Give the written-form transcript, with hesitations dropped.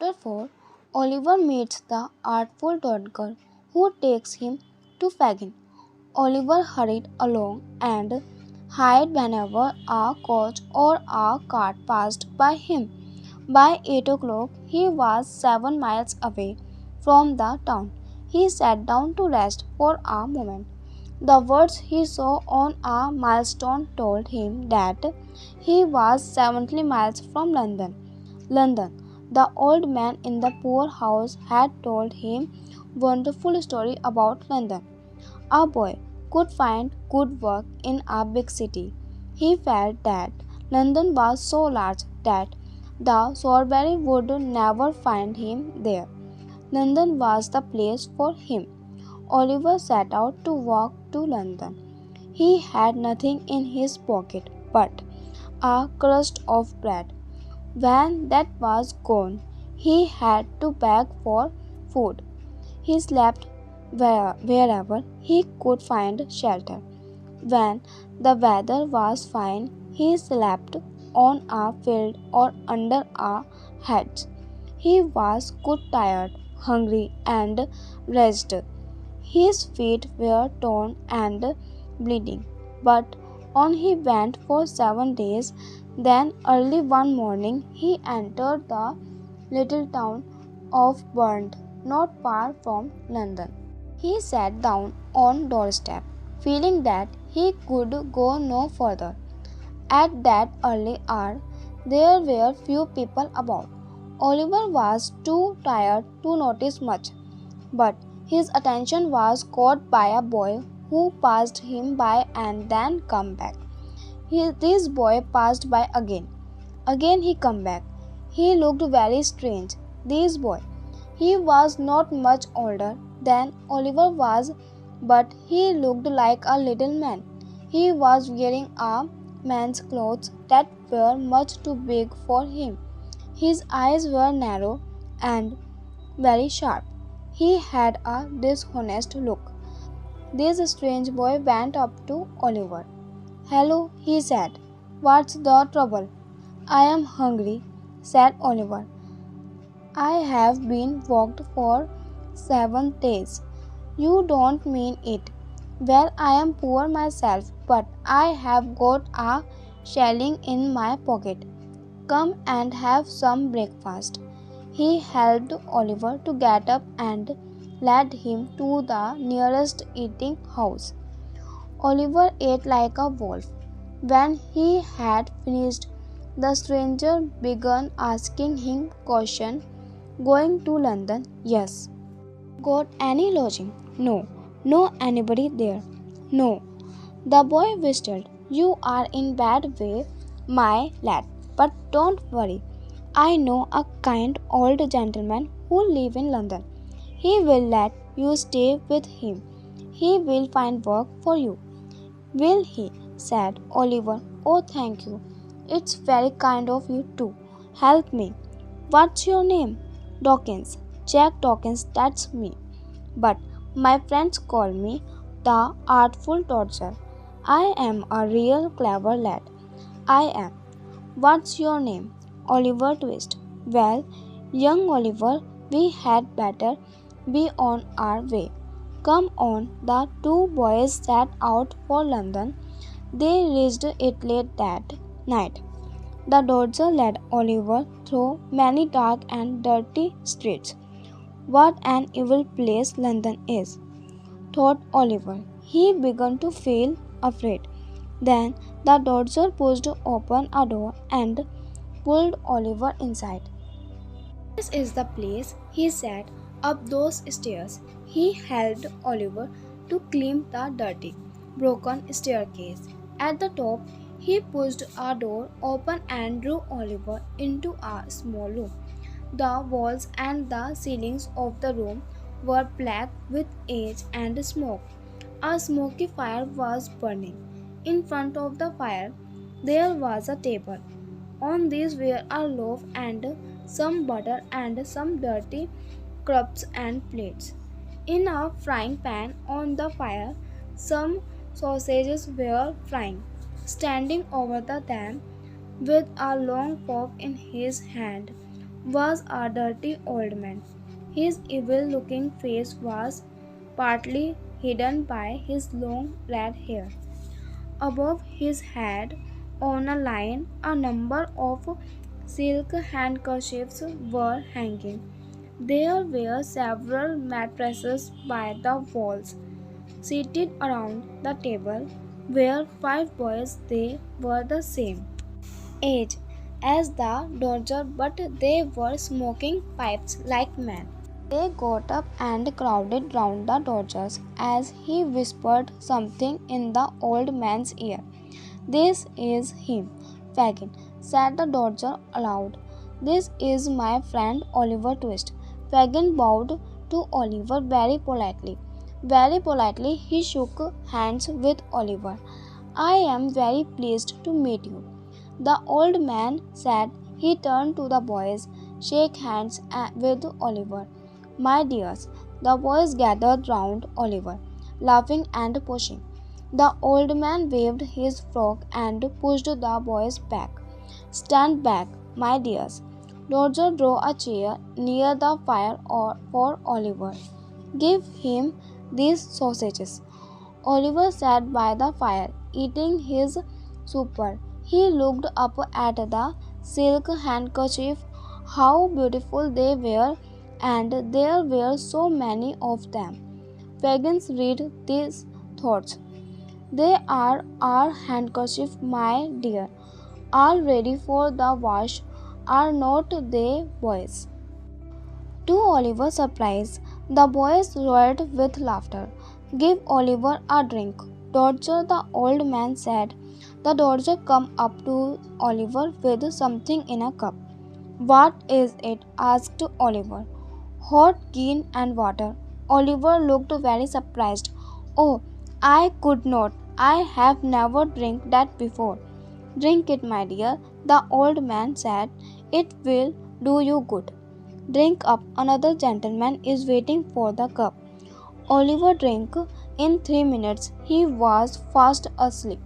Chapter 4. Oliver meets the artful dodger who takes him to fagin. Oliver hurried along and hid whenever a coach or a cart passed by him. By 8 o'clock, he was 7 miles away from the town. He sat down to rest for a moment. The words he saw on a milestone told him that he was 70 miles from London. London. The old man in the poor house had told him wonderful story about London. A boy could find good work in a big city. He felt that London was so large that the Sorberry would never find him there. London was the place for him. Oliver set out to walk to London. He had nothing in his pocket but a crust of bread. When that was gone, he had to beg for food. He slept wherever he could find shelter. When the weather was fine, he slept on a field or under a hedge. He was good tired, hungry, and rested. His feet were torn and bleeding, but on he went for 7 days. Then early one morning he entered the little town of Burnt, not far from London. He sat down on doorstep, feeling that he could go no further. At that early hour, there were few people about. Oliver was too tired to notice much, but his attention was caught by a boy who passed him by and then come back. This boy passed by again. Again he come back. He looked very strange. This boy. He was not much older than Oliver was, but he looked like a little man. He was wearing a man's clothes that were much too big for him. His eyes were narrow and very sharp. He had a dishonest look. This strange boy went up to Oliver. "Hello," he said. "What's the trouble?" "I am hungry," said Oliver. "I have been walked for 7 days." "You don't mean it." "Well, I am poor myself, but I have got a shilling in my pocket. Come and have some breakfast." He helped Oliver to get up and led him to the nearest eating house. Oliver ate like a wolf. When he had finished, the stranger began asking him questions. "Going to London?" "Yes." "Got any lodging?" "No." "Know anybody there?" "No." The boy whistled. "You are in bad way, my lad, but don't worry. I know a kind old gentleman who lives in London. He will let you stay with him. He will find work for you." "Will he?" said Oliver. "Oh, thank you. It's very kind of you to help me. What's your name?" "Dawkins. Jack Dawkins, that's me. But my friends call me the artful dodger. I am a real clever lad. I am." "What's your name?" "Oliver Twist." "Well, young Oliver, we had better be on our way. Come on." The two boys set out for London. They reached it late that night. The dodger led Oliver through many dark and dirty streets. "What an evil place London is," thought Oliver. He began to feel afraid. Then the dodger pushed open a door and pulled Oliver inside. "This is the place," he said. "Up those stairs." He helped Oliver to climb the dirty, broken staircase. At the top, he pushed a door open and drew Oliver into a small room. The walls and the ceilings of the room were black with age and smoke. A smoky fire was burning. In front of the fire, there was a table. On this were a loaf and some butter and some dirty crumbs and plates. In a frying pan on the fire, some sausages were frying. Standing over them with a long fork in his hand was a dirty old man. His evil looking face was partly hidden by his long red hair. Above his head, on a line, a number of silk handkerchiefs were hanging. There were several mattresses by the walls. Seated around the table were five boys. They were the same age as the dodger, but they were smoking pipes like men. They got up and crowded round the dodgers as he whispered something in the old man's ear. "This is him, fagin," said the dodger aloud. "This is my friend Oliver Twist." Fagin bowed to Oliver very politely. Very politely he shook hands with Oliver. "I am very pleased to meet you," the old man said. He turned to the boys. "Shake hands with Oliver, my dears." The boys gathered round Oliver, laughing and pushing. The old man waved his frock and pushed the boys back. "Stand back, my dears." Dodger drew a chair near the fire for Oliver. "Give him these sausages." Oliver sat by the fire, eating his supper. He looked up at the silk handkerchief. How beautiful they were, and there were so many of them. Pagans read these thoughts. "They are our handkerchiefs, my dear, all ready for the wash, are not they, boys?" To Oliver's surprise, the boys roared with laughter. "Give Oliver a drink, Dodger," the old man said. The Dodger came up to Oliver with something in a cup. "What is it?" asked Oliver. "Hot gin and water." Oliver looked very surprised. "Oh, I could not. I have never drank that before." "Drink it, my dear," the old man said. "It will do you good. Drink up, another gentleman is waiting for the cup." Oliver drank. In 3 minutes he was fast asleep.